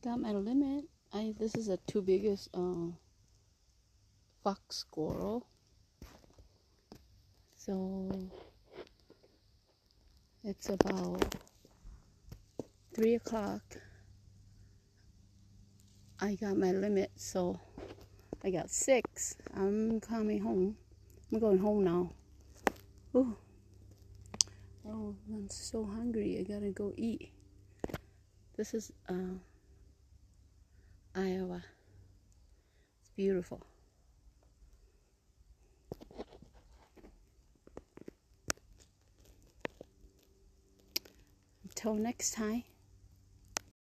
got my limit. This is the two biggest fox squirrel. So it's about 3 o'clock. I got my limit, so I got 6. I'm coming home. I'm going home now. Ooh. Oh, I'm so hungry. I gotta go eat. This is Iowa. It's beautiful. Until next time.